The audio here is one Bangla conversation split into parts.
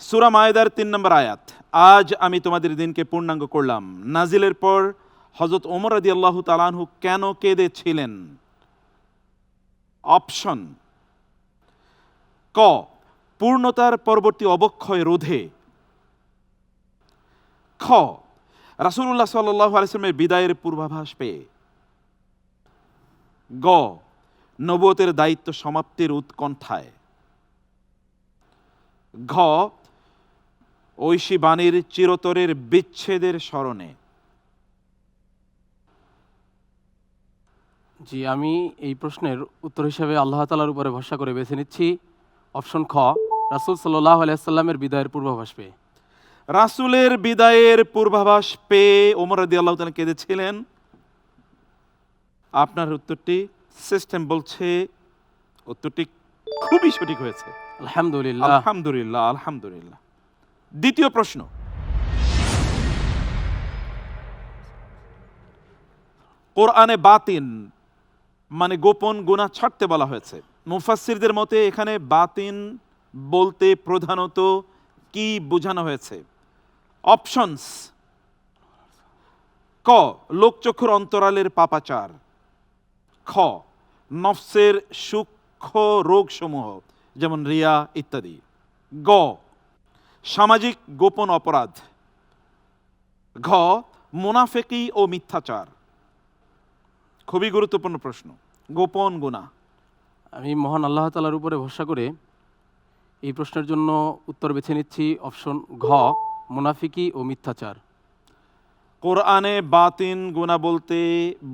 সূরা মায়েদার ৩ নম্বর আয়াত, আজ আমি তোমাদের দিনকে পূর্ণাঙ্গ করলাম, নাজিলের পর হযরত ওমর রাদিয়াল্লাহু তাআলা আনহু কেন কেঁদেছিলেন? অপশন: ক, পূর্ণতার পরবর্তী অবক্ষয় রোধে। খ, রাসূলুল্লাহ সাল্লাল্লাহু আলাইহি ওয়াসাল্লামের বিদায়ের পূর্বাভাস পেয়ে। গ, নবুয়তের দায়িত্ব সমাপ্তির উৎকণ্ঠায়। ঘ, ঐশী বাণীর চিরতরের বিচ্ছেদের স্মরণে। জি, আমি এই প্রশ্নের উত্তর হিসেবে আল্লাহ তাআলার উপরে ভরসা করে বেছে নিচ্ছি অপশন খ, রাসূল সাল্লাল্লাহু আলাইহি সাল্লামের বিদায়ের পূর্বাভাস পেয়ে। রাসূলের বিদায়ের পূর্বাভাস পেয়ে ওমর রাদিয়াল্লাহু তাআলা কেঁদেছিলেন। আপনার উত্তরটি, সিস্টেম বলছে উত্তরটি খুবই সঠিক হয়েছে। আলহামদুলিল্লাহ। আলহামদুলিল্লাহ, আলহামদুলিল্লাহ। দ্বিতীয় প্রশ্ন, কোরআনে বাতিন মানে গোপন গুনাহ ছাড়তে বলা হয়েছে। মুফাসসিরদের মতে এখানে বাতিন বলতে প্রধানত কি বোঝানো হয়েছে? অপশনস: ক, লোকচক্ষুর অন্তরালের পাপাচার। খ, নফসের সূক্ষ্ম রোগসমূহ যেমন রিয়া ইত্যাদি। গ, সামাজিক গোপন অপরাধ। ঘ, মুনাফিকি ও মিথ্যাচার। খুবই গুরুত্বপূর্ণ প্রশ্ন, গোপন গুনাহ। আমি মহান আল্লাহ তাআলার উপরে ভরসা করে এই প্রশ্নের জন্য উত্তর বেছে নিচ্ছি অপশন ঘ, মুনাফিকি ও মিথ্যাচার। কোরআনে বাতিন গুনাহ বলতে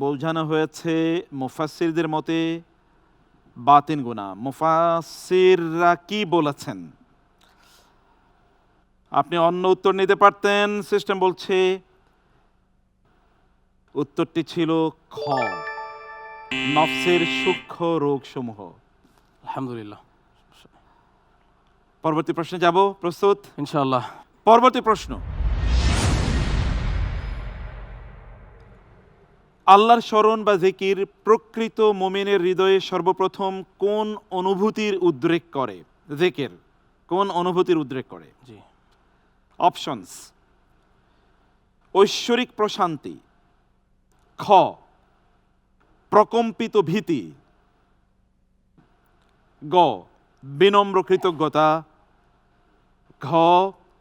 বোঝানো হয়েছে মুফাসসিরদের মতে বাতিন গুনাহ। মুফাসসিররা কি বলেছেন? আপনি অন্য উত্তর নিতে পারতেন, সিস্টেম বলছে উত্তরটি ছিল খ, নফসের সূক্ষ্ম রোগসমূহ। আলহামদুলিল্লাহ। পরবর্তী প্রশ্নে যাব, প্রস্তুত? ইনশাআল্লাহ। পরবর্তী প্রশ্ন, আল্লাহর স্মরণ বা জিকির প্রকৃত মুমিনের হৃদয়ে সর্বপ্রথম কোন অনুভূতির উদ্রেক করে? জিকির কোন অনুভূতির উদ্রেক করে? জি। অপশনস: ঐশ্বরিক প্রশান্তি। খ, প্রকম্পিত ভীতি। গ, বিনম্র কৃতজ্ঞতা। ঘ,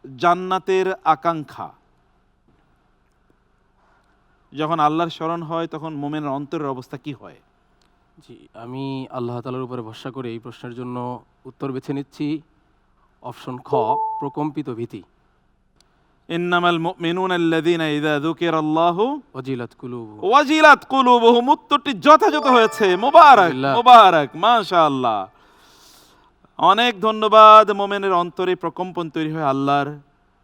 জান্নাতের আকাঙ্ক্ষা। যখন আল্লাহর স্মরণ হয় তখন মুমিনের অন্তরের অবস্থা কি হয়? জি, আমি আল্লাহ তাআলার উপরে ভরসা করে এই প্রশ্নের জন্য উত্তর বেছে নিচ্ছি অপশন খ, প্রকম্পিত ভীতি। ইন্নামাল মুমিনুনা আল্লাযীনা ইযা যুকিরাল্লাহু ওয়াজিলাত কুলুবুহুম। ওয়াজিলাত কুলুবুহুম। উত্তরটি যথাযথ হয়েছে, মোবারক আলহামদুলিল্লাহ। মোবারক, মাশাআল্লাহ। অনেক ধন্যবাদ। মুমিনের অন্তরে প্রকম্পন তৈরি হয় আল্লাহর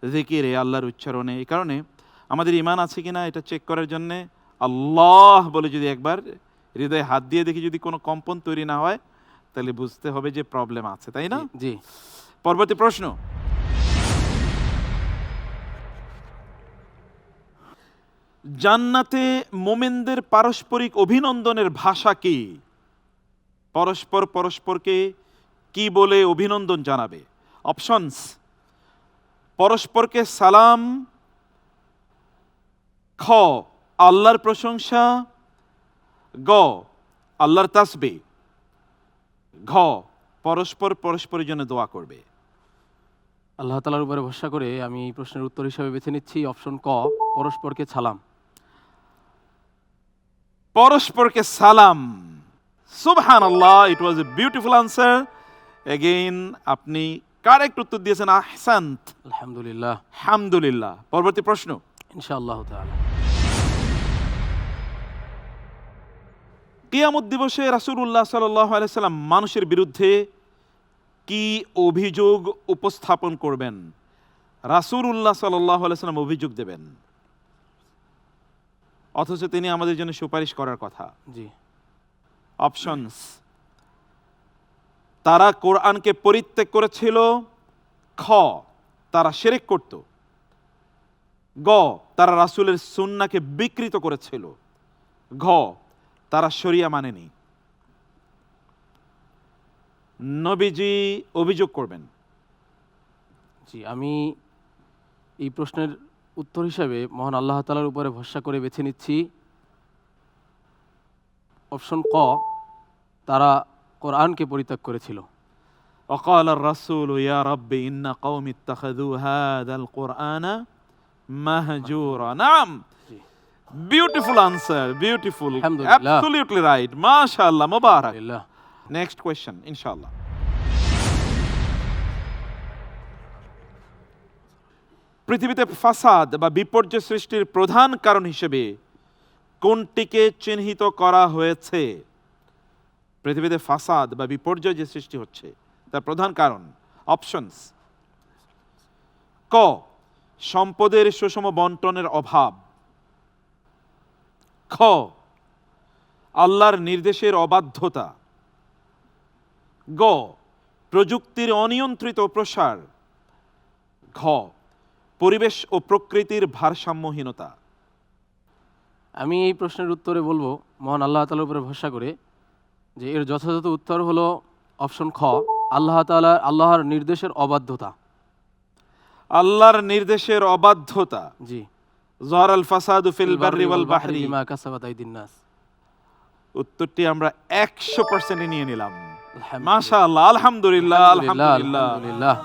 জিকিরে, আল্লাহর উচ্চারণে। এই কারণে আমাদের ঈমান আছে কিনা এটা চেক করার জন্য আল্লাহ বলে যদি একবার হৃদয়ে হাত দিয়ে দেখি, যদি কোনো কম্পন তৈরি না হয় তাহলে বুঝতে হবে যে প্রবলেম আছে, তাই না? জি। পরবর্তী প্রশ্ন, জান্নাতে মোমেনদের পারস্পরিক অভিনন্দনের ভাষা কি? পরস্পর পরস্পরকে কি বলে অভিনন্দন জানাবে? অপশনস: পরস্পরকে সালাম। খ, আল্লাহর প্রশংসা। গ, আল্লাহর তাসবিহ। ঘ, পরস্পর পরস্পরের জন্য দোয়া করবে। আল্লাহ তাআলার উপরে ভরসা করে আমি এই প্রশ্নের উত্তর হিসেবে বেছে নিচ্ছি অপশন ক, পরস্পরকে সালাম। পরস্পরকে সালাম। সুবহানাল্লাহ, ইট ওয়াজ এ বিউটিফুল আনসার। এগেইন আপনি কারেক্ট উত্তর দিয়েছেন, আহসান্ত। আলহামদুলিল্লাহ। আলহামদুলিল্লাহ। পরবর্তী প্রশ্ন, ইনশাআল্লাহ তাআলা। কিয়ামত দিবসে রাসূলুল্লাহ সাল্লাল্লাহু আলাইহি সাল্লাম মানুষের বিরুদ্ধে কি অভিযোগ উপস্থাপন করবেন? রাসূলুল্লাহ সাল্লাল্লাহু আলাইহি সাল্লাম অভিযোগ দেবেন, অথচ তিনি আমাদের জন্য সুপারিশ করার কথা। জি। অপশনস: তারা কোরআনকে পরিত্যাগ করেছিল। খ, তারা শিরক করত। গ, তারা রাসূলের সুন্নাহকে বিকৃত করেছিল। ঘ, তারা শরিয়া মানেনি। নবীজি অভিযোগ করবেন। জি, আমি এই প্রশ্নের উত্তর হিসাবে মহান আল্লাহ তাআলার উপরে ভরসা করে বেছে নিচ্ছি অপশন ক, তারা কোরআনকে পরিত্যাগ করেছিল। وقال الرسول يا رب إن قوم اتخذوا هذا القرآن مهجورا. نعم. জি, Beautiful answer. Beautiful. Alhamdulillah. Absolutely right. MashaAllah. Mubarak. আলহামদুলিল্লাহ। Next question, inshallah. পৃথিবীতে ফাসাদ বা বিপর্যয় সৃষ্টির প্রধান কারণ হিসেবে কোনটিকে চিহ্নিত করা হয়েছে? পৃথিবীতে ফাসাদ বা বিপর্যয় যে সৃষ্টি হচ্ছে তার প্রধান কারণ, অপশনস: ক, সম্পদের সুষম বন্টনের অভাব; খ, আল্লাহর নির্দেশের অবাধ্যতা; গ, প্রযুক্তির অনিয়ন্ত্রিত প্রসার; ঘ, পরিবেশ ও প্রকৃতির ভারসাম্যহীনতা। আমি এই প্রশ্নের উত্তরে বলবো মহান আল্লাহ তাআলার উপরে ভরসা করে যে এর যথাযথ উত্তর হলো অপশন খ, আল্লাহর নির্দেশের অবাধ্যতা। আল্লাহর নির্দেশের অবাধ্যতা। জি, যহরাল ফাসাদু ফিল বাররি ওয়াল বাহরি। বিমা কাসাবাত আইদিন নাস। উত্তরটি আমরা 100% নিয়ে নিলাম। আলহামদুলিল্লাহ। মাশাআল্লাহ, আলহামদুলিল্লাহ, আলহামদুলিল্লাহ। আলহামদুলিল্লাহ।